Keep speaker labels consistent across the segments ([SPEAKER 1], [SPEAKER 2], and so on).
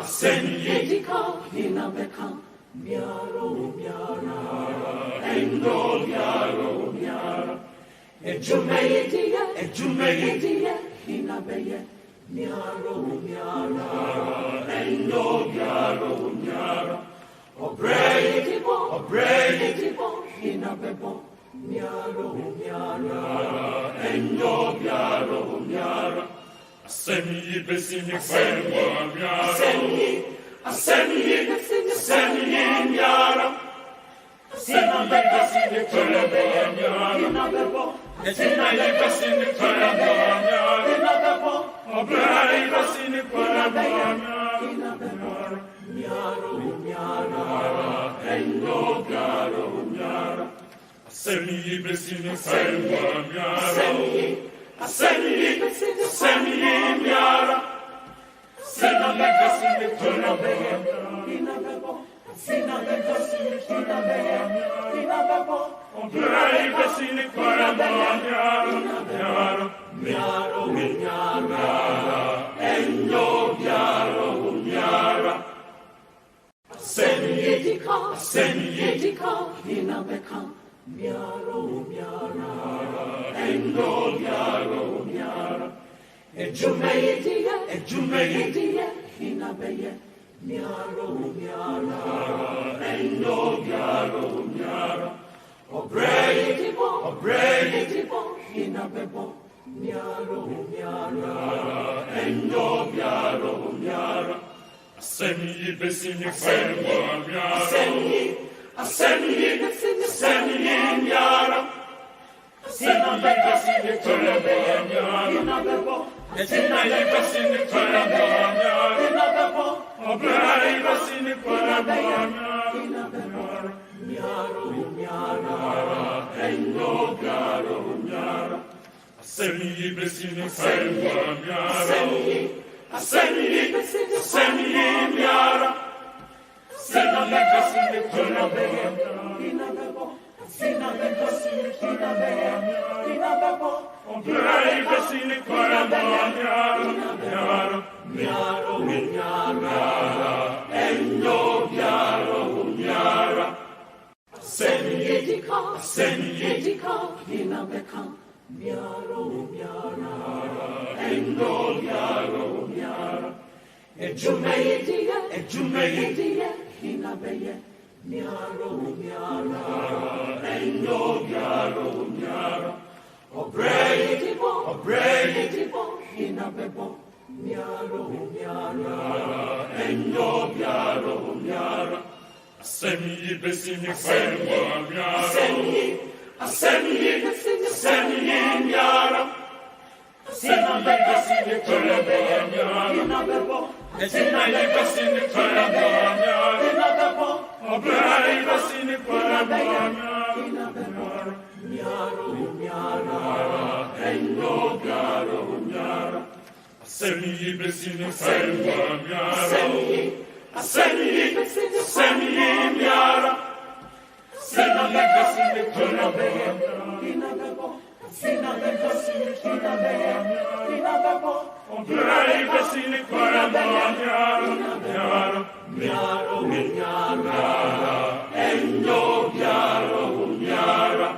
[SPEAKER 1] Senidika, Hinabeka, Miaro, Miara, Endo, Miaro, Miara, Ejumeidia, Hinabeye, Miaro, Miara, Endo, Miaro, Miara, Obredibo, Hinabebo, Miaro, Miara, Endo, Miaro, Miara. Seni besini kwenwa miara. Seni miara. Seni besini kwenwa miara. Seni besini kwenwa miara. Obrai besini kwenwa miara. Miara, endo miara. Seni besini kwenwa miara. Seni miara, seni besini kwenwa miara. Obrai besini kwenwa miara. Miara, endo miara. Senidika, hinabeka. Miaro, miara, endo, miaro, miara. Ejumeidia, hinabeye. Miaro, miara, endo, miaro, miara. Obredibo, hinabebo. Miaro, miara, endo, miaro, miara. Seni besini kwenwa miara. Seni miara. Seni besini kwenwa miara. Seni besini kwenwa miara. Obrai besini kwenwa miara. Miara, endo miara. Seni besini kwenwa miara. Seni miara. Seni besini kwenwa miara. Obrai besini kwenwa miara. Miara, endo miara. Senidika, hinabeka. Miaro, miara, endo miara. Ejumeidia, hinabeye. Miaro, miara, endo miara. Obredibo, hinabebo. Miaro, miara, endo miara. Seni besini kwenwa miara. Seni miara. Seni besini kwenwa miara. Seni besini kwenwa miara. Obrai besini kwenwa miara. Miara, endo miara. Seni besini kwenwa miara. Seni miara. Seni besini kwenwa miara. Obrai besini kwenwa miara. Miara, endo miara.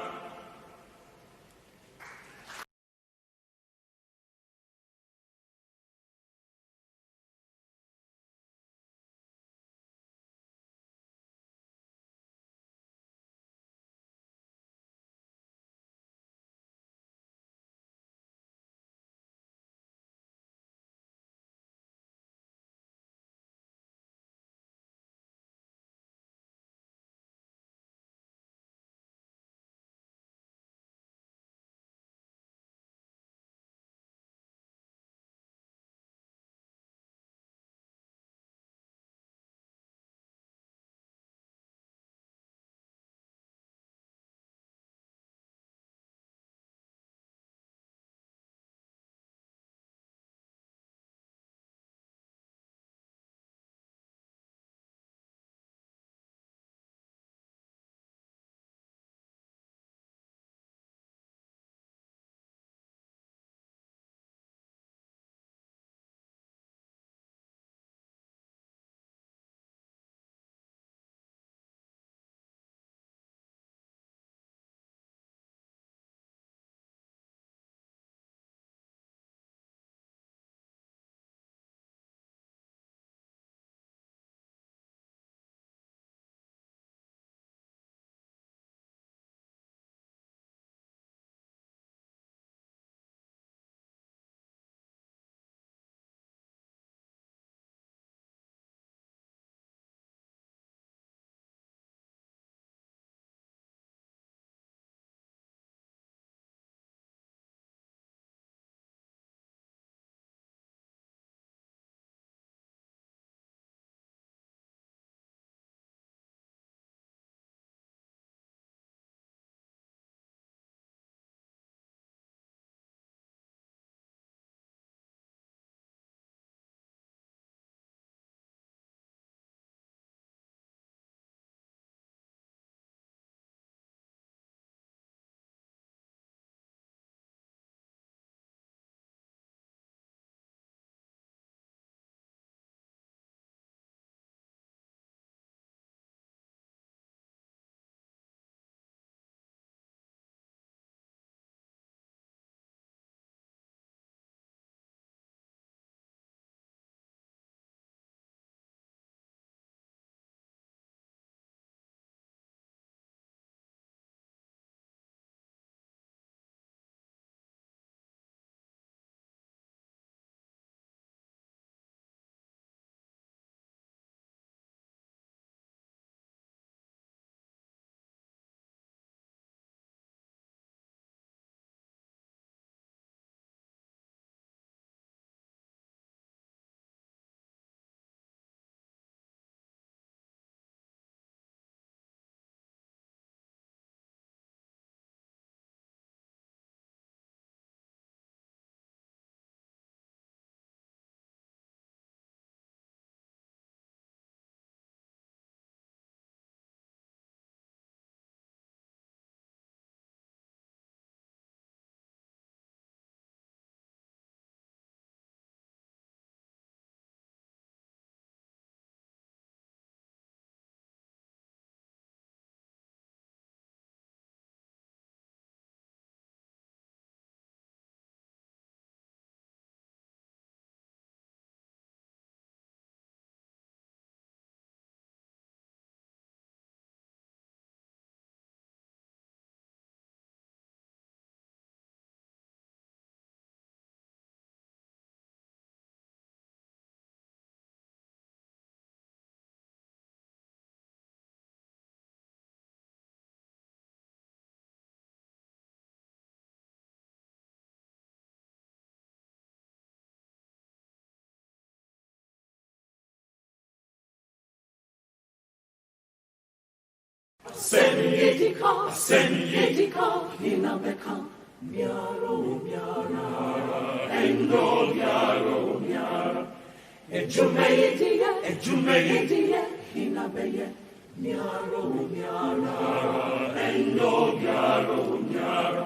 [SPEAKER 1] Edika, Hinabeka, Miaro, Miara, Endo, Miaro, Miara, Ejumeidia, Hinabeye, Miaro, Miara, Endo, Miaro, Miara,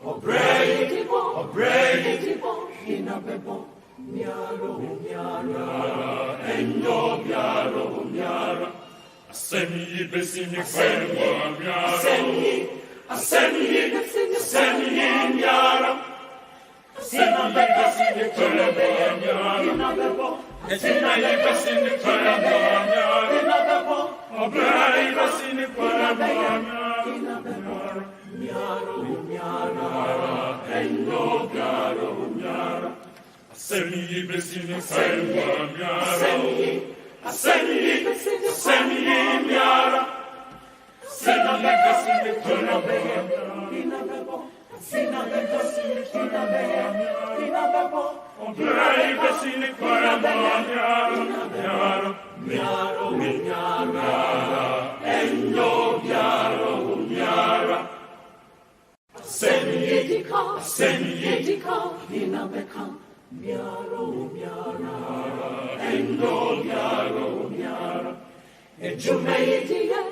[SPEAKER 1] Obrei, Hinabebo, Miaro, Miara, Endo, Miaro, Miara, Asemi, Besini, Miara, Asemi, Miara,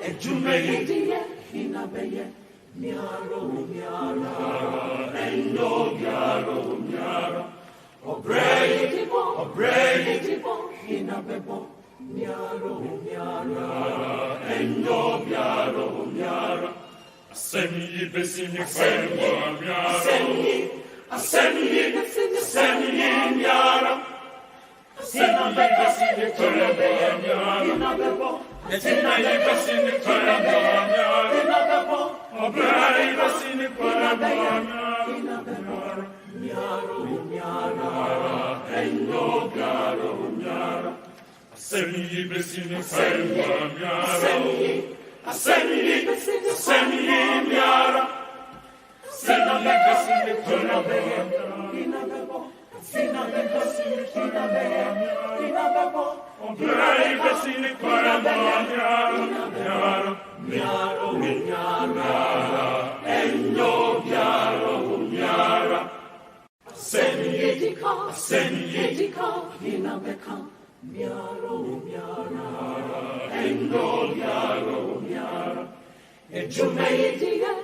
[SPEAKER 1] Ejumeidia, Hinabeye, Miaro, Miara, Endo, Miaro, Miara, Obrei, Hinabebo, Miaro, Miara, Endo, Miaro, Miara, Asemi, Besini, Miara, Asemi, Miara,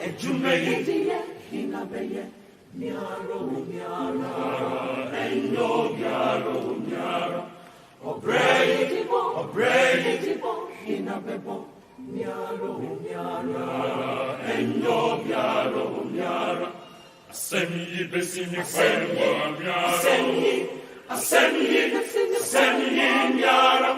[SPEAKER 1] Ejumeidia, Hinabeye, Miaro, Miara, Endo, Miaro, Miara, Obrei, Hinabebo, Miaro, Miara, Endo, Miaro, Miara, Asemi, Besini, Miara, Asemi, Miara,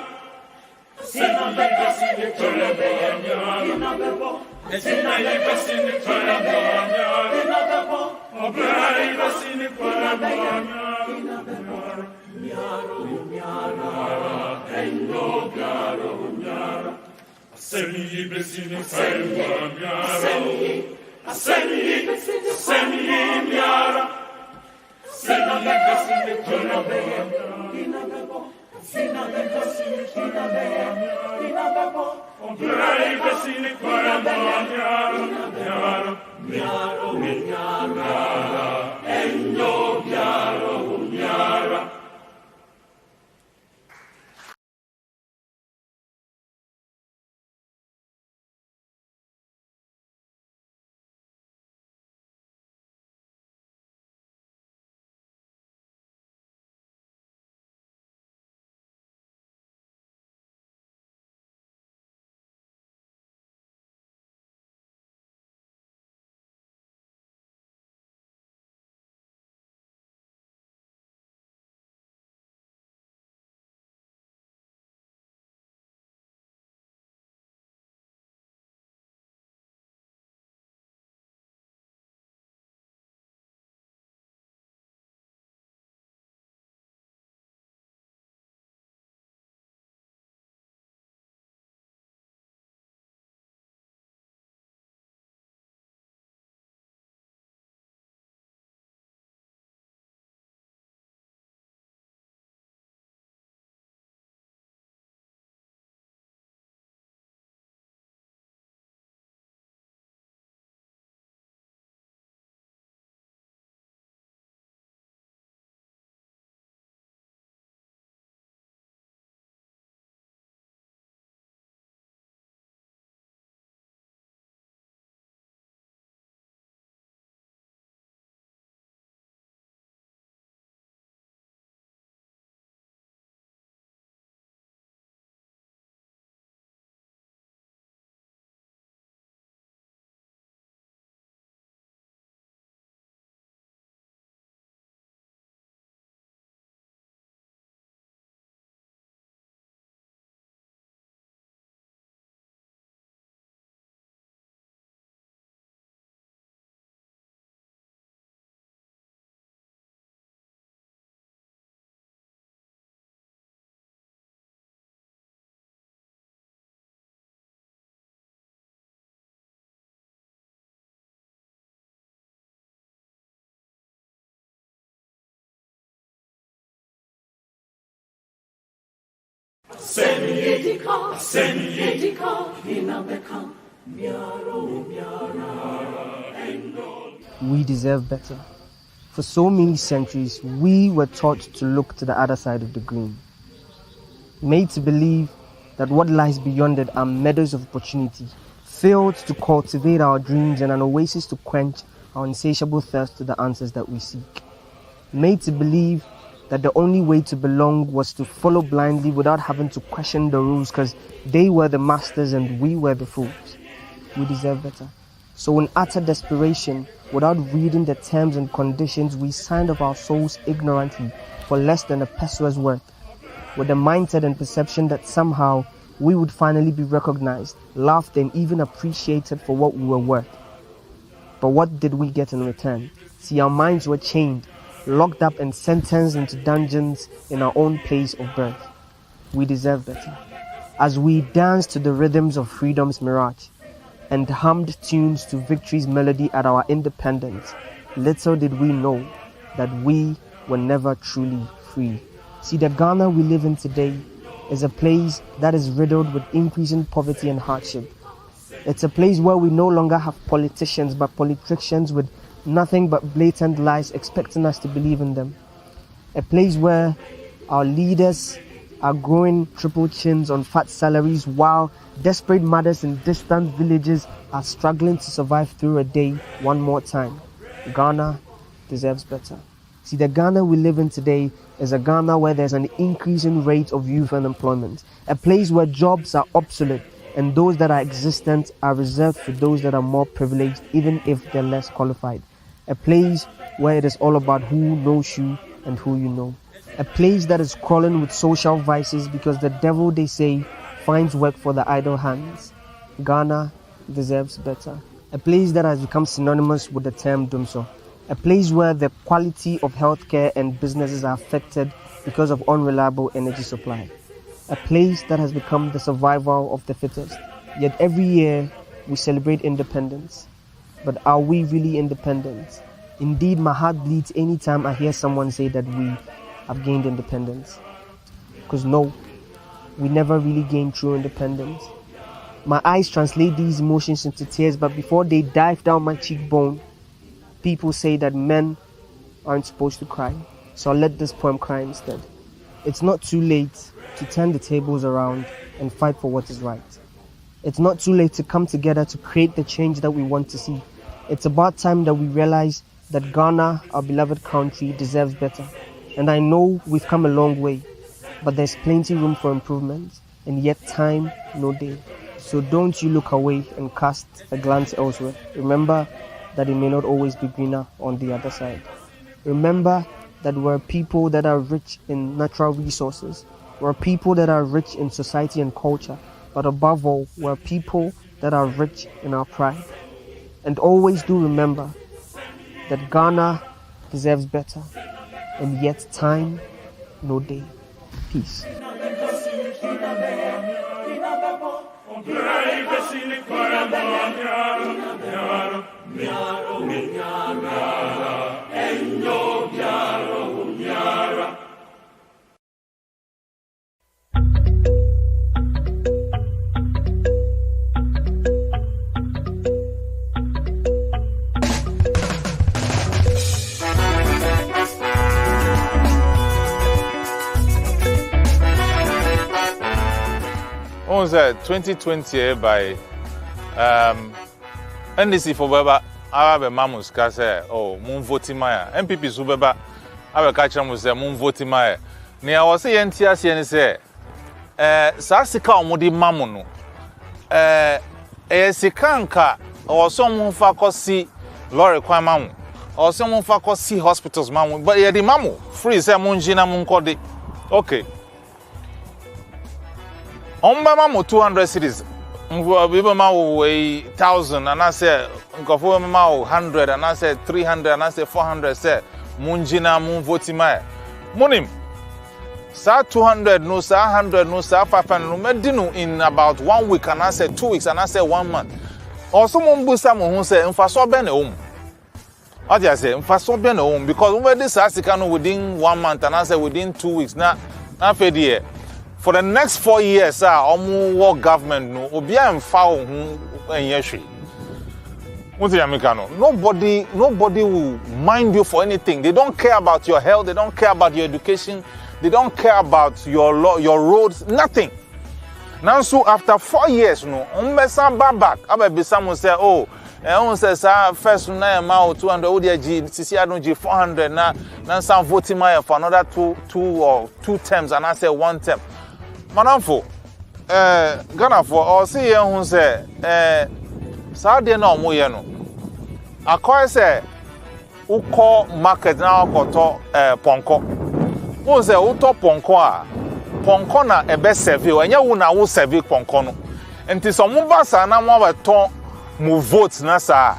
[SPEAKER 2] We deserve better. For so many centuries, we were taught to look to the other side of the green, made to believe that what lies beyond it are meadows of opportunity, failed to cultivate our dreams and an oasis to quench our insatiable thirst to the answers that we seek, made to believe that the only way to belong was to follow blindly without having to question the rules because they were the masters and we were the fools. We deserve better. So in utter desperation, without reading the terms and conditions, we signed up our souls ignorantly for less than a peso's worth, with the mindset and perception that somehow we would finally be recognized, laughed and even appreciated for what we were worth. But what did we get in return? See, our minds were chained, locked up and sentenced into dungeons in our own place of birth. We deserve better. As we danced to the rhythms of freedom's mirage and hummed tunes to victory's melody at our independence, little did we know that we were never truly free. See, the Ghana we live in today is a place that is riddled with increasing poverty and hardship. It's a place where we no longer have politicians, but politicians with nothing but blatant lies expecting us to believe in them. A place where our leaders are growing triple chins on fat salaries while desperate mothers in distant villages are struggling to survive through a day one more time. Ghana deserves better. See, the Ghana we live in today is a Ghana where there's an increasing rate of youth unemployment, a place where jobs are obsolete and those that are existent are reserved for those that are more privileged, even if they're less qualified. A place where it is all about who knows you and who you know. A place that is crawling with social vices because the devil, they say, finds work for the idle hands. Ghana deserves better. A place that has become synonymous with the term dumso. A place where the quality of healthcare and businesses are affected because of unreliable energy supply. A place that has become the survival of the fittest. Yet every year we celebrate independence. But are we really independent? Indeed, my heart bleeds anytime I hear someone say that we have gained independence. Because no, we never really gained true independence. My eyes translate these emotions into tears, but before they dive down my cheekbone, people say that men aren't supposed to cry. So I'll let this poem cry instead. It's not too late to turn the tables around and fight for what is right. It's not too late to come together to create the change that we want to see. It's about time that we realize that Ghana, our beloved country, deserves better. And I know we've come a long way, but there's plenty room for improvement, and yet time no day. So don't you look away and cast a glance elsewhere. Remember that it may not always be greener on the other side. Remember that we're people that are rich in natural resources. We're people that are rich in society and culture. But above all, we're people that are rich in our pride. And always do remember that Ghana deserves better, and yet time no day. Peace.
[SPEAKER 3] Was 2020 by NDC for Baba. I have a mamus case. Oh, moon voting Maya. MPP Subaba. I will catch them with the moon voting Maya. Near was a NTS and say, Sassika Modi Mamono. Sikanka or someone facosi Lorry Quamamu or someone facosi hospitals mamu. But yeah, the mamu free say Munjina Munkodi. Okay. Ombama mo 200 cities. Mbibama wo 1,000 and I say nkofo mama 100 and I say 300 and I say 400 say munjina mun voti mai. Munim. Sa 200 no sa 100 no sa 500 no medinu in about 1 week and I say 2 weeks and I say 1 month. Also mun busa mo hu say mfa so be na om. What I say mfa so be na om because when this asika no within 1 month and I say within 2 weeks na fe die For the next 4 years, war government no obi am fa ho enye hwe. Nobody will mind you for anything. They don't care about your health, they don't care about your education, they don't care about your roads, nothing. Now so after 4 years no, umbesa back abebisa mo say first na ma 200 ODG CC adon G 400 na some voting my for another two terms and I say one term. Manamfo Ghana for or see hu say saa de na omo ye no akoy say ukọ market na akoto ponko won say uto ponko a ponko na ebe serve o enya wo na wo serve ponko no enti so mo ba sa na mo beton mo vote na sa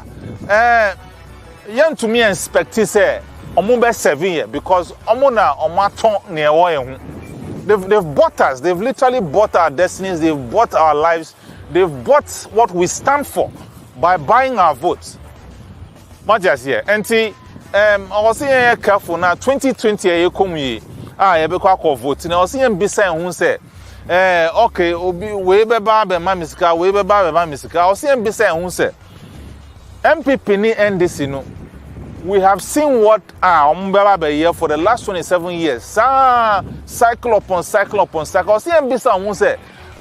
[SPEAKER 3] yen to me expect say omo be serve here because omo na omo aton na e wo ye hu. They've bought us. They've literally bought our destinies. They've bought our lives. They've bought what we stand for by buying our votes. Not just here. And I was saying careful now. 2020 you come here. You be quite vote. I was saying beside who say, okay, we be ba be ma misika, we be ba be ma misika. I was saying beside who say, MPP ni NDC no. We have seen what here for the last 27 years. Cycle upon cycle upon cycle. See, MBC say,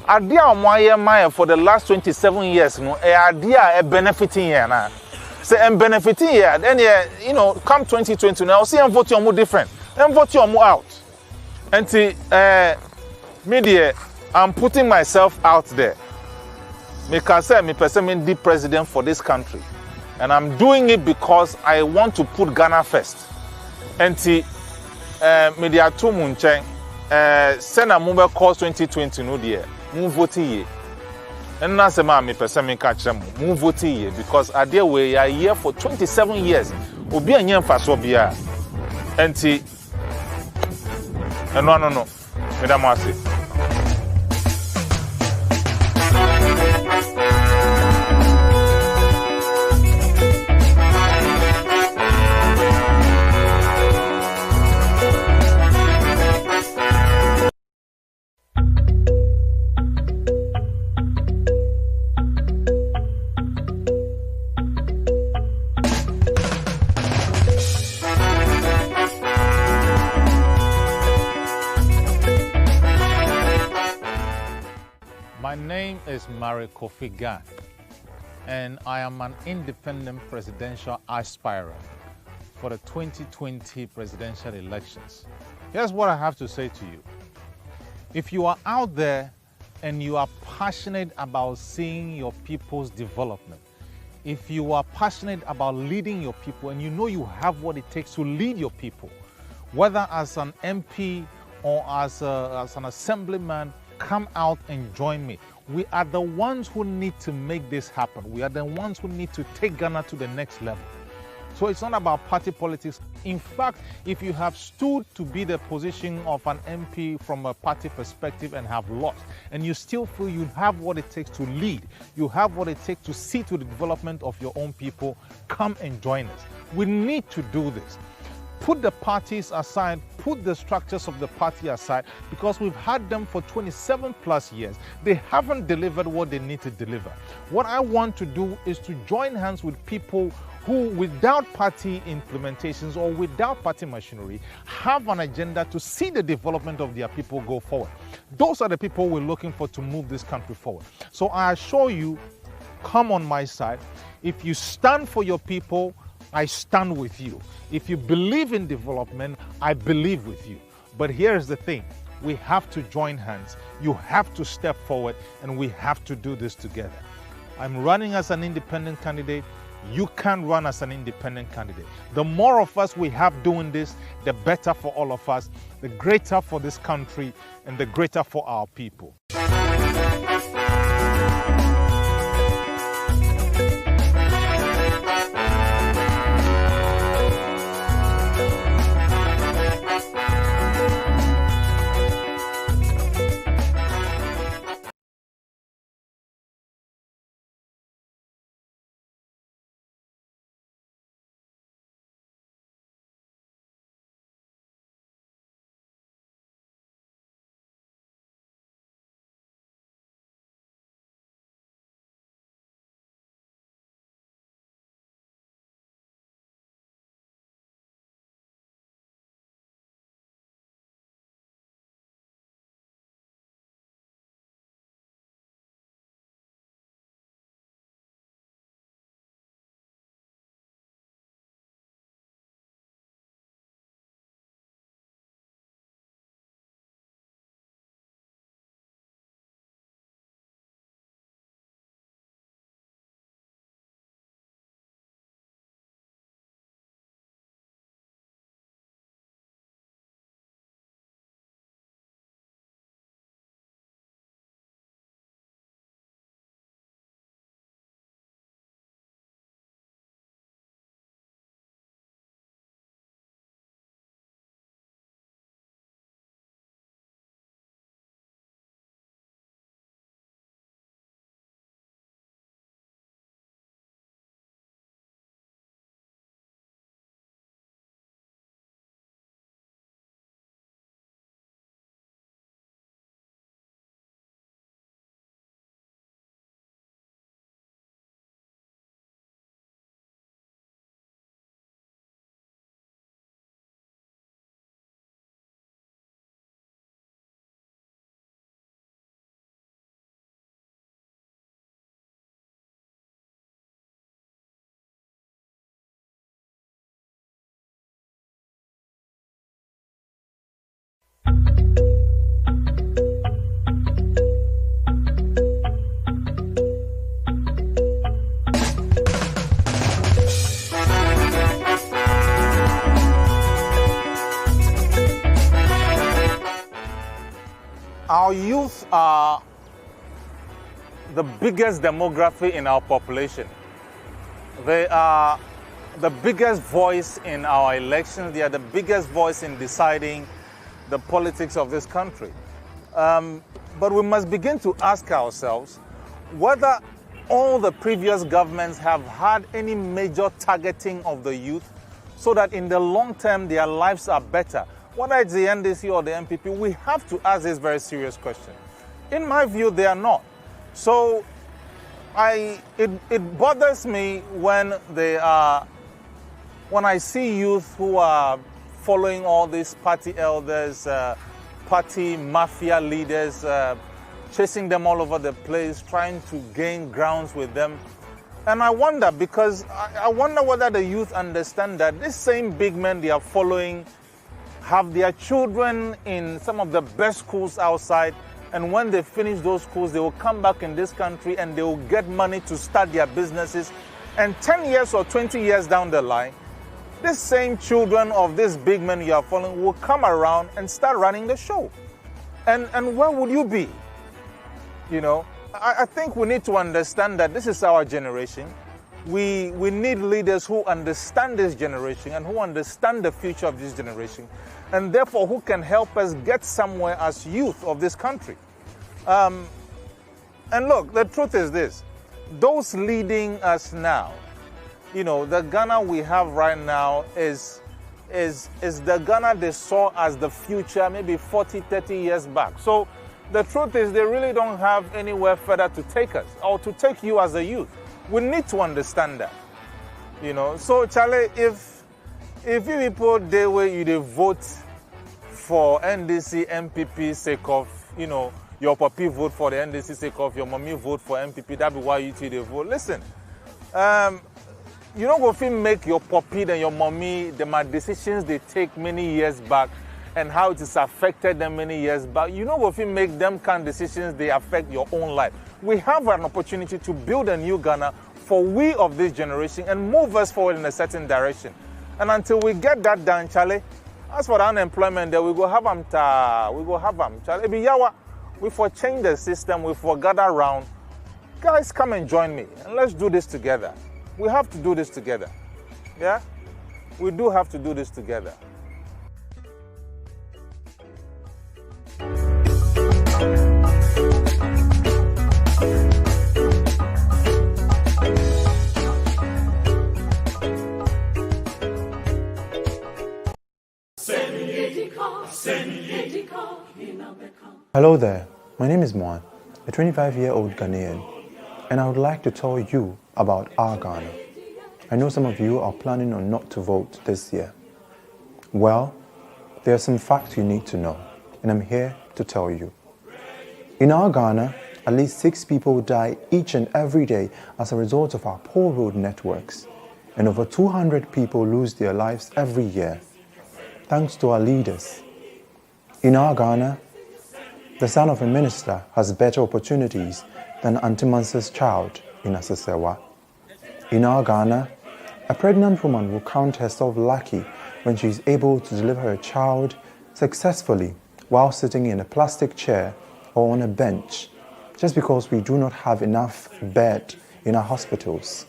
[SPEAKER 3] idea for the last 27 years. No, idea benefiting here now. Say, I'm benefiting here. Then come 2020 now. See, I'm voting more different. I'm voting more out. And media, I'm putting myself out there. Because say, me person the president for this country. And I'm doing it because I want to put Ghana first. And media to munchen send a move course 2020 no dear. Move vote ye. And na se ma me person me catch them. Move vote ye because I dear way I here for 27 years. Obi anya mfaso bia. And no. Madam Wasi. My name is Mary Kofi Gan, and I am an independent presidential aspirant for the 2020 presidential elections. Here's what I have to say to you. If you are out there and you are passionate about seeing your people's development, if you are passionate about leading your people and you know you have what it takes to lead your people, whether as an MP or as an assemblyman, come out and join me. We are the ones who need to make this happen. We are the ones who need to take Ghana to the next level. So it's not about party politics. In fact, if you have stood to be the position of an MP from a party perspective and have lost, and you still feel you have what it takes to lead, you have what it takes to see to the development of your own people, come and join us. We need to do this. Put the parties aside, put the structures of the party aside, because we've had them for 27 plus years. They haven't delivered what they need to deliver. What I want to do is to join hands with people who, without party implementations or without party machinery, have an agenda to see the development of their people go forward. Those are the people we're looking for to move this country forward. So I assure you, come on my side. If you stand for your people, I stand with you. If you believe in development, I believe with you. But here's the thing. We have to join hands. You have to step forward, and we have to do this together. I'm running as an independent candidate. You can run as an independent candidate. The more of us we have doing this, the better for all of us, the greater for this country, and the greater for our people. our youth are the biggest demography in our population. They are the biggest voice in our elections. They are the biggest voice in deciding the politics of this country. But we must begin to ask ourselves whether all the previous governments have had any major targeting of the youth so that in the long term their lives are better. Whether it's the NDC or the MPP, we have to ask this very serious question. In my view, they are not. So it bothers me when when I see youth who are following all these party elders, party mafia leaders, chasing them all over the place, trying to gain grounds with them. And I wonder, because I wonder whether the youth understand that these same big men they are following have their children in some of the best schools outside, and when they finish those schools, they will come back in this country and they will get money to start their businesses. And 10 years or 20 years down the line, these same children of these big men you are following will come around and start running the show. And where would you be? You know, I think we need to understand that this is our generation. We need leaders who understand this generation and who understand the future of this generation, and therefore who can help us get somewhere as youth of this country. And look, the truth is this: those leading us now, you know, the Ghana we have right now is the Ghana they saw as the future maybe 40, 30 years back. So the truth is they really don't have anywhere further to take us or to take you as a youth. We need to understand that, you know. So, Charlie, if you people, the way you vote for NDC, MPP sake of, you know, your papi vote for the NDC sake of, your mommy vote for MPP, that be why you two they vote. Listen, you don't go feel make your papi and your mommy, the decisions they take many years back and how it has affected them many years back. You don't go feel make them kind of decisions they affect your own life. We have an opportunity to build a new Ghana for we of this generation and move us forward in a certain direction. And until we get that done, Charlie, as for the unemployment, there we go have them. We go have them, Charlie. We for change the system. We for gather around. Guys, come and join me and let's do this together. We have to do this together. Yeah, we do have to do this together.
[SPEAKER 4] Hello there, my name is Moan, a 25-year-old Ghanaian, and I would like to tell you about our Ghana. I know some of you are planning on not to vote this year. Well, there are some facts you need to know, and I'm here to tell you. In our Ghana, at least 6 people die each and every day as a result of our poor road networks, and over 200 people lose their lives every year, thanks to our leaders. In our Ghana, the son of a minister has better opportunities than Auntie Mansa's child in Asasewa. In our Ghana, a pregnant woman will count herself lucky when she is able to deliver her child successfully while sitting in a plastic chair or on a bench, just because we do not have enough bed in our hospitals.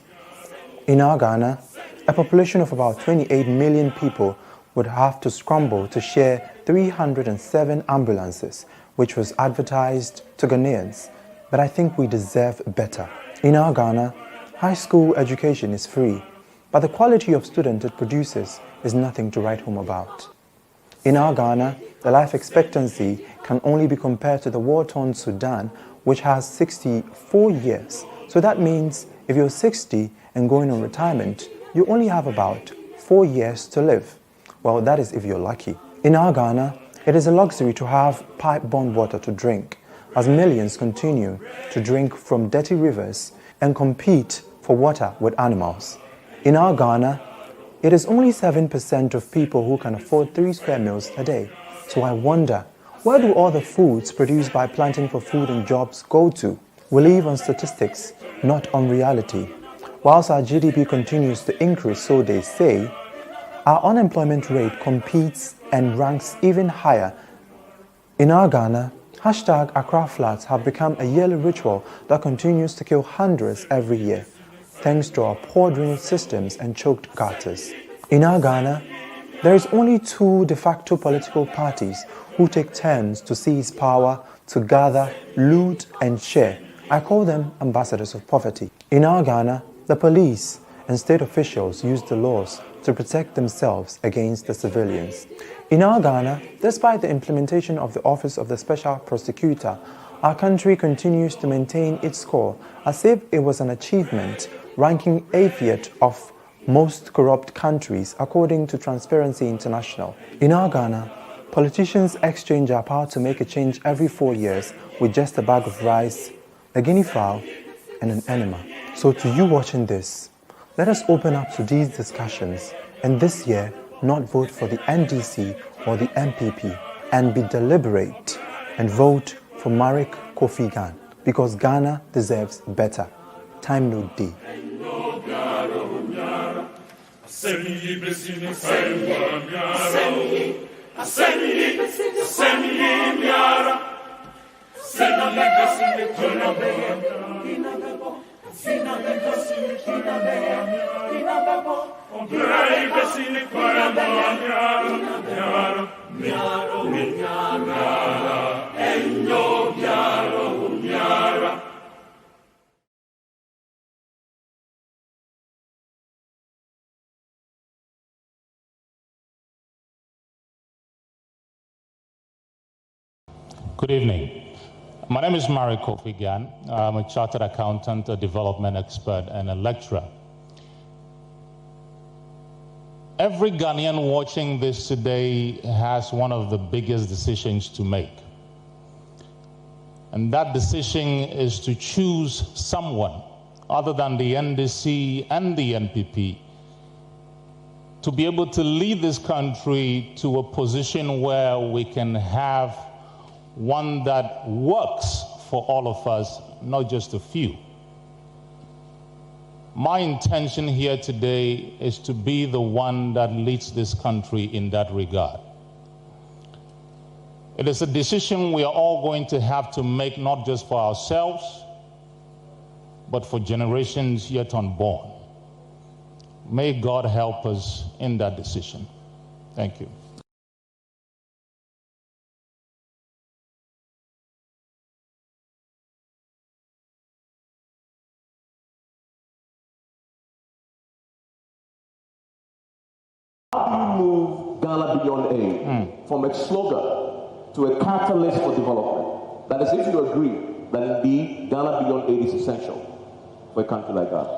[SPEAKER 4] In our Ghana, a population of about 28 million people would have to scramble to share 307 ambulances, which was advertised to Ghanaians, but I think we deserve better. In our Ghana, high school education is free, but the quality of student it produces is nothing to write home about. In our Ghana, the life expectancy can only be compared to the war-torn Sudan, which has 64 years. So that means if you're 60 and going on retirement, you only have about 4 years to live. Well, that is if you're lucky. In our Ghana, it is a luxury to have pipe-borne water to drink, as millions continue to drink from dirty rivers and compete for water with animals. In our Ghana, it is only 7% of people who can afford 3 square meals a day. So I wonder, where do all the foods produced by planting for food and jobs go to? We live on statistics, not on reality. Whilst our GDP continues to increase, so they say, our unemployment rate competes and ranks even higher. In our Ghana, Hashtag Accra floods have become a yearly ritual that continues to kill hundreds every year, thanks to our poor drainage systems and choked gutters. In our Ghana, there is only two de facto political parties who take turns to seize power, to gather, loot and share. I call them ambassadors of poverty. In our Ghana, the police and state officials use the laws to protect themselves against the civilians. In our Ghana, despite the implementation of the Office of the Special Prosecutor, our country continues to maintain its score as if it was an achievement, ranking 80th of most corrupt countries according to Transparency International. In our Ghana, politicians exchange our power to make a change every 4 years with just a bag of rice, a guinea fowl, and an enema. So to you watching this, let us open up to these discussions and this year not vote for the NDC or the MPP and be deliberate and vote for Marek Kofi Gan because Ghana deserves better. Time no day.
[SPEAKER 5] Good evening. My name is Marek Kofi Gan. I'm a chartered accountant, a development expert, and a lecturer. Every Ghanaian watching this today has one of the biggest decisions to make. And that decision is to choose someone other than the NDC and the NPP to be able to lead this country to a position where we can have one that works for all of us, not just a few. My intention here today is to be the one that leads this country in that regard. It is a decision we are all going to have to make, not just for ourselves, but for generations yet unborn. May God help us in that decision. Thank you.
[SPEAKER 6] How do you move Ghana beyond aid from a slogan to a catalyst for development? That is, if you agree that indeed Ghana beyond aid is essential for a country like that.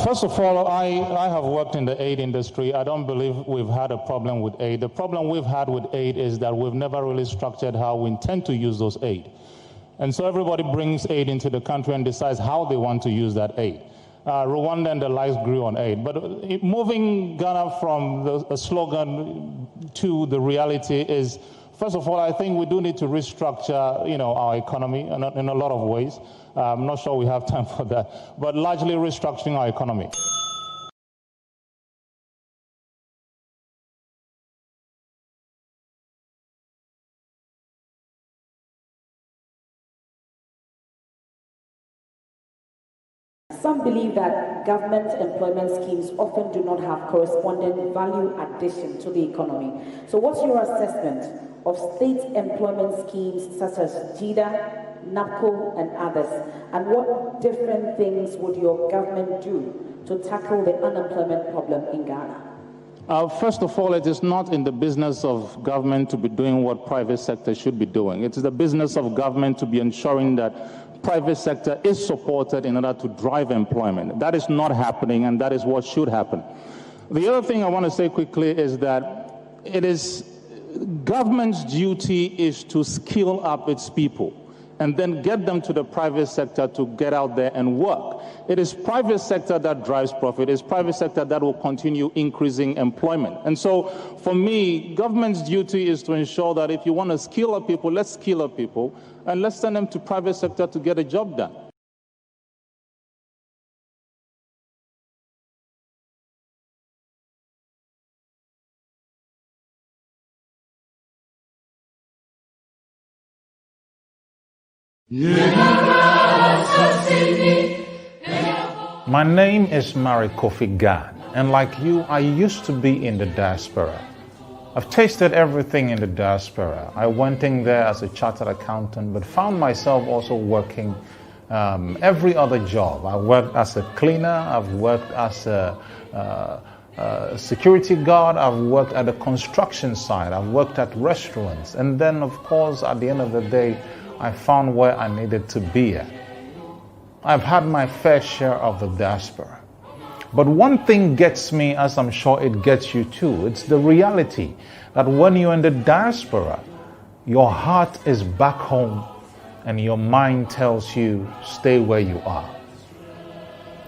[SPEAKER 5] First of all, I have worked in the aid industry. I don't believe we've had a problem with aid. The problem we've had with aid is that we've never really structured how we intend to use those aid. And so everybody brings aid into the country and decides how they want to use that aid. Rwanda and the likes grew on aid. But moving Ghana from a slogan to the reality is, first of all, I think we do need to restructure, our economy in a lot of ways. I'm not sure we have time for that, but largely restructuring our economy.
[SPEAKER 7] Some believe that government employment schemes often do not have corresponding value addition to the economy. So what's your assessment of state employment schemes such as JIDA, NAPCO, and others? And what different things would your government do to tackle the unemployment problem in Ghana?
[SPEAKER 5] First of all, it is not in the business of government to be doing what private sector should be doing. It is the business of government to be ensuring that private sector is supported in order to drive employment. That is not happening, and that is what should happen. The other thing I want to say quickly is that it is government's duty is to skill up its people and then get them to the private sector to get out there and work. It is private sector that drives profit. It is private sector that will continue increasing employment. And so for me, government's duty is to ensure that if you want to skill up people, let's skill up people and let's send them to private sector to get a job done.
[SPEAKER 3] My name is Mary Kofi Gan, and like you, I used to be in the diaspora. I've tasted everything in the diaspora. I went in there as a chartered accountant, but found myself also working every other job. I worked as a cleaner, I've worked as a security guard, I've worked at the construction site, I've worked at restaurants, and then of course at the end of the day, I found where I needed to be at. I've had my fair share of the diaspora. But one thing gets me, as I'm sure it gets you too, it's the reality that when you're in the diaspora, your heart is back home and your mind tells you, stay where you are.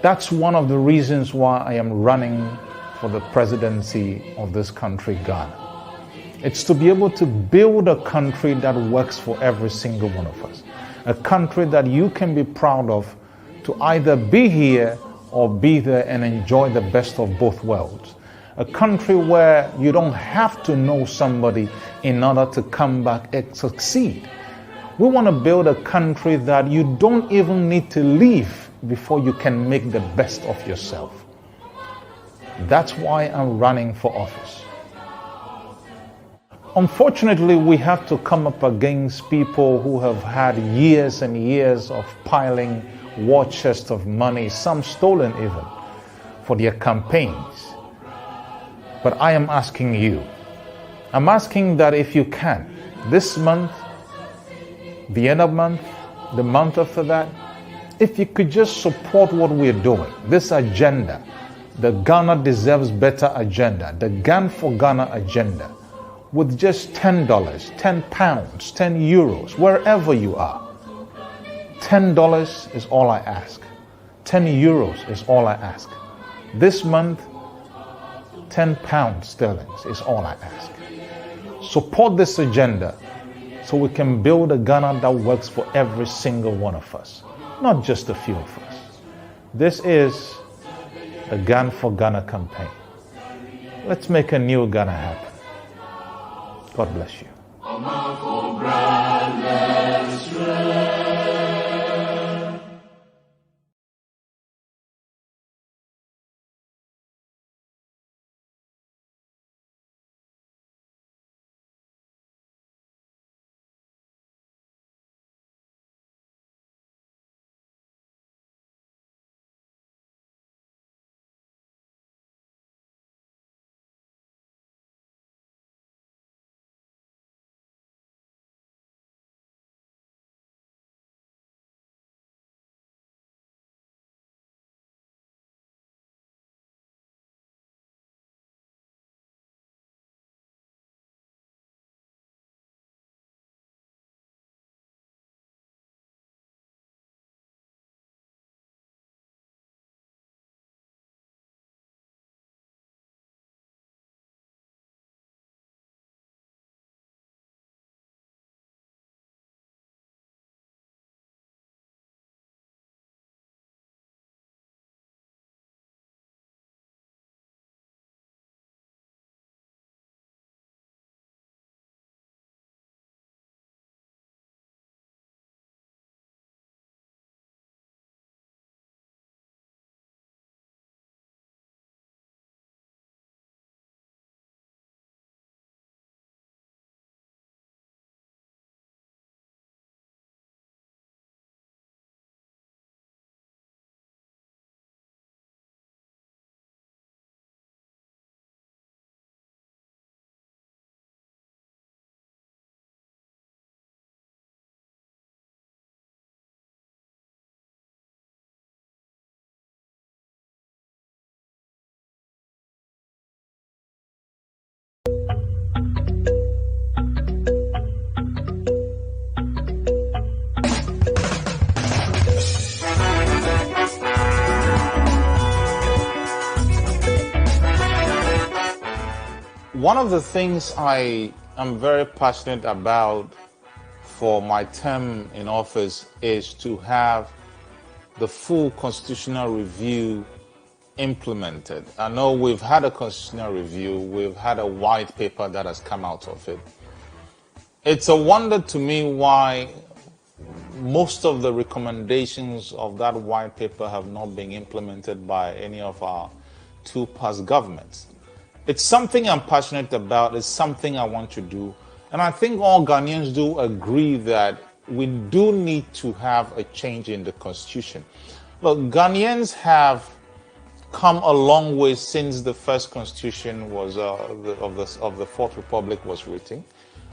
[SPEAKER 3] That's one of the reasons why I am running for the presidency of this country, Ghana. It's to be able to build a country that works for every single one of us. A country that you can be proud of, to either be here or be there and enjoy the best of both worlds. A country where you don't have to know somebody in order to come back and succeed. We want to build a country that you don't even need to leave before you can make the best of yourself. That's why I'm running for office. Unfortunately, we have to come up against people who have had years and years of piling war chests of money, some stolen even, for their campaigns. But I am asking you, I'm asking that if you can, this month, the end of month, the month after that, if you could just support what we're doing, this agenda, the Ghana Deserves Better agenda, the Ghana for Ghana agenda, with just $10, £10, 10 euros, wherever you are. $10 is all I ask. 10 euros is all I ask. This month, £10 sterling is all I ask. Support this agenda so we can build a Ghana that works for every single one of us, not just a few of us. This is the Ghana for Ghana campaign. Let's make a new Ghana happen. God bless you. One of the things I am very passionate about for my term in office is to have the full constitutional review implemented. I know we've had a constitutional review, we've had a white paper that has come out of it. It's a wonder to me why most of the recommendations of that white paper have not been implemented by any of our two past governments. It's something I'm passionate about. It's something I want to do. And I think all Ghanaians do agree that we do need to have a change in the constitution. Look, Ghanaians have come a long way since the first constitution was of the Fourth Republic was written.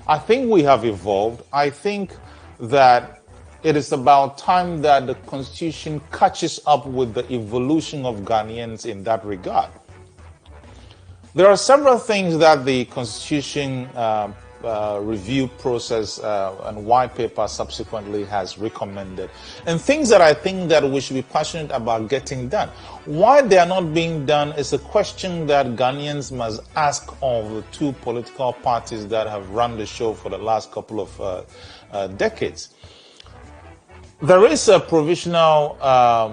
[SPEAKER 3] I think we have evolved. I think that it is about time that the constitution catches up with the evolution of Ghanaians in that regard. There are several things that the constitution review process and white paper subsequently has recommended, and things that I think that we should be passionate about getting done. Why they are not being done is a question that Ghanaians must ask of the two political parties that have run the show for the last couple of decades. There is a provisional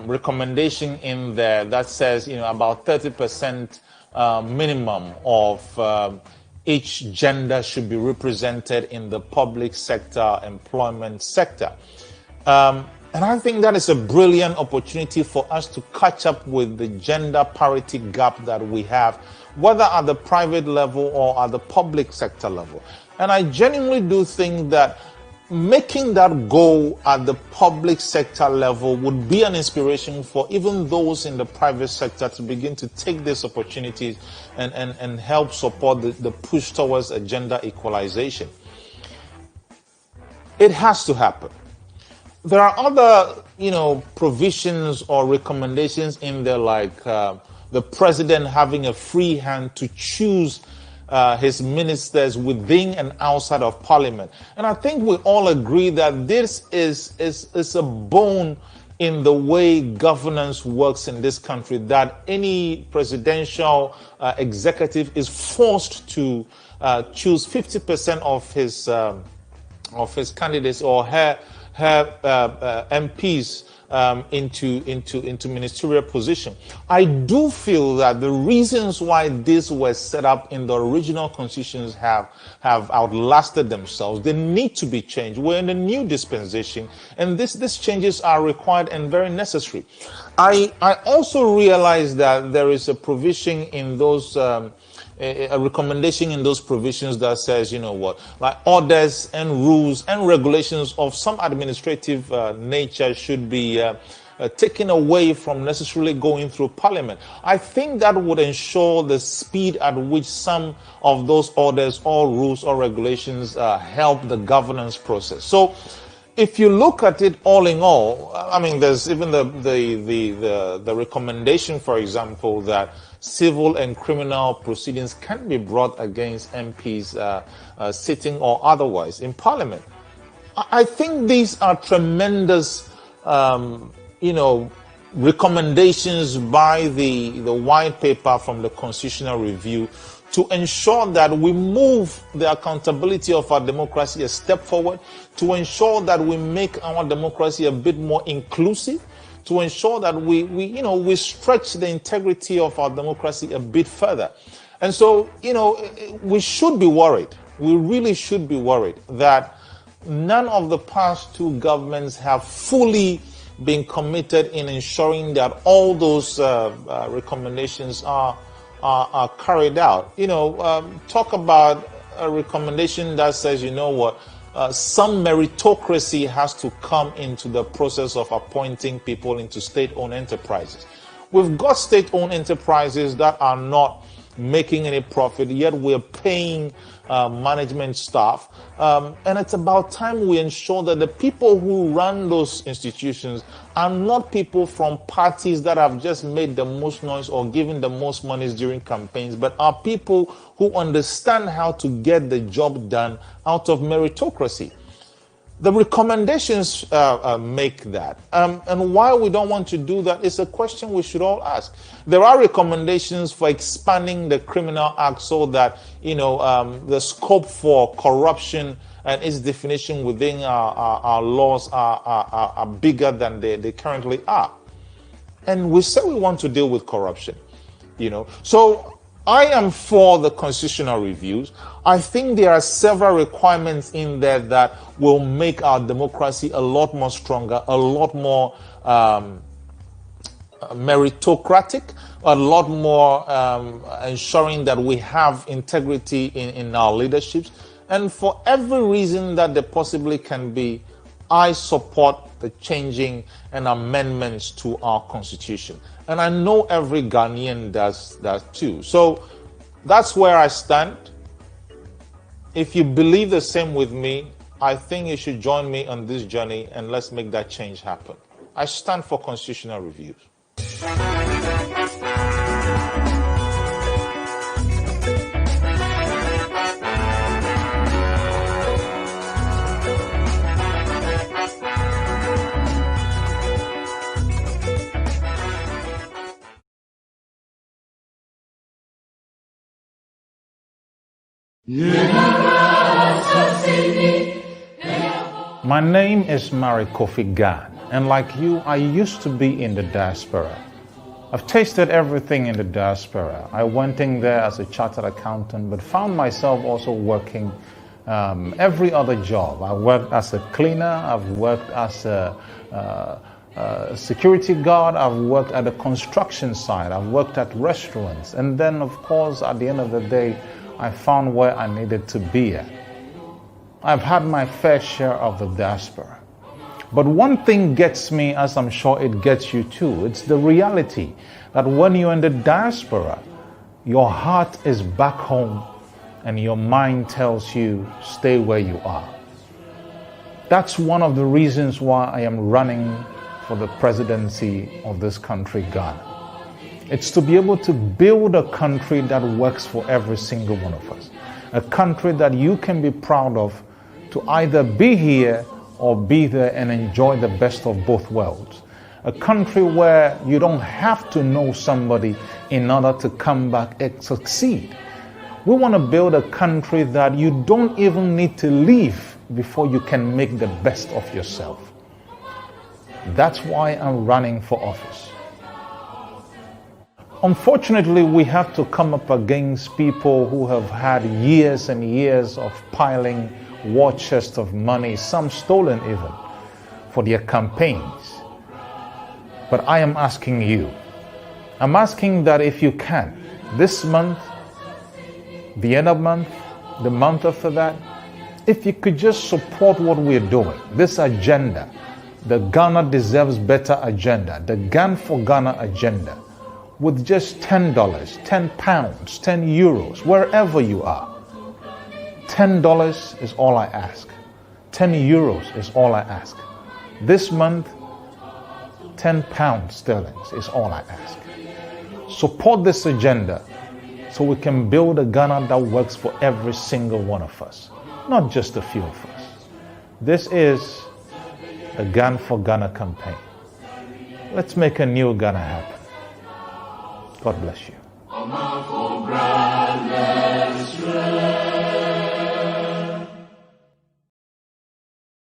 [SPEAKER 3] recommendation in there that says, about 30% minimum of each gender should be represented in the public sector, employment sector. And I think that is a brilliant opportunity for us to catch up with the gender parity gap that we have, whether at the private level or at the public sector level. And I genuinely do think that making that goal at the public sector level would be an inspiration for even those in the private sector to begin to take these opportunities and help support the push towards a gender equalization. It has to happen. There are other, provisions or recommendations in there, like the president having a free hand to choose his ministers within and outside of parliament. And I think we all agree that this is a bone in the way governance works in this country, that any presidential executive is forced to choose 50% of his candidates or her MPs into ministerial position. I do feel that the reasons why these were set up in the original constitutions have outlasted themselves. They need to be changed. We're in a new dispensation, and these changes are required and very necessary. I also realize that there is a provision in those a recommendation in those provisions that says, like orders and rules and regulations of some administrative nature should be taken away from necessarily going through parliament. I think that would ensure the speed at which some of those orders or rules or regulations help the governance process. So if you look at it all in all, there's even the recommendation, for example, that civil and criminal proceedings can be brought against MPs sitting or otherwise in Parliament. I think these are tremendous, recommendations by the white paper from the Constitutional Review to ensure that we move the accountability of our democracy a step forward, to ensure that we make our democracy a bit more inclusive, to ensure that we stretch the integrity of our democracy a bit further. And so, we should be worried. We really should be worried that none of the past two governments have fully been committed in ensuring that all those recommendations are carried out. Talk about a recommendation that says, some meritocracy has to come into the process of appointing people into state-owned enterprises. We've got state-owned enterprises that are not making any profit, yet we're paying management staff. And it's about time we ensure that the people who run those institutions are not people from parties that have just made the most noise or given the most monies during campaigns, but are people who understand how to get the job done out of meritocracy. The recommendations make that. And why we don't want to do that is a question we should all ask. There are recommendations for expanding the Criminal Act so that, the scope for corruption and its definition within our laws are bigger than they currently are. And we say we want to deal with corruption, So I am for the constitutional reviews. I think there are several requirements in there that will make our democracy a lot more stronger, a lot more meritocratic, a lot more ensuring that we have integrity in our leaderships. And for every reason that there possibly can be, I support the changing and amendments to our constitution. And I know every Ghanaian does that too. So that's where I stand. If you believe the same with me, I think you should join me on this journey and let's make that change happen. I stand for constitutional reviews. My name is Mary Kofi Gan, and like you, I used to be in the diaspora. I've tasted everything in the diaspora. I went in there as a chartered accountant, but found myself also working every other job. I worked as a cleaner, I've worked as a security guard, I've worked at the construction site, I've worked at restaurants, and then of course at the end of the day, I found where I needed to be at. I've had my fair share of the diaspora. But one thing gets me, as I'm sure it gets you too, it's the reality that when you're in the diaspora, your heart is back home and your mind tells you, stay where you are. That's one of the reasons why I am running for the presidency of this country, Ghana. It's to be able to build a country that works for every single one of us. A country that you can be proud of, to either be here or be there and enjoy the best of both worlds. A country where you don't have to know somebody in order to come back and succeed. We want to build a country that you don't even need to leave before you can make the best of yourself. That's why I'm running for office. Unfortunately, we have to come up against people who have had years and years of piling war chests of money, some stolen even, for their campaigns. But I am asking you, I'm asking that if you can, this month, the end of month, the month after that, if you could just support what we're doing, this agenda, the Ghana Deserves Better agenda, the Ghana for Ghana agenda, with just $10, 10 pounds, 10 euros, wherever you are. $10 is all I ask. 10 euros is all I ask. This month, 10 pounds sterling is all I ask. Support this agenda so we can build a Ghana that works for every single one of us, not just a few of us. This is a Ghana for Ghana campaign. Let's make a new Ghana happen. God bless you.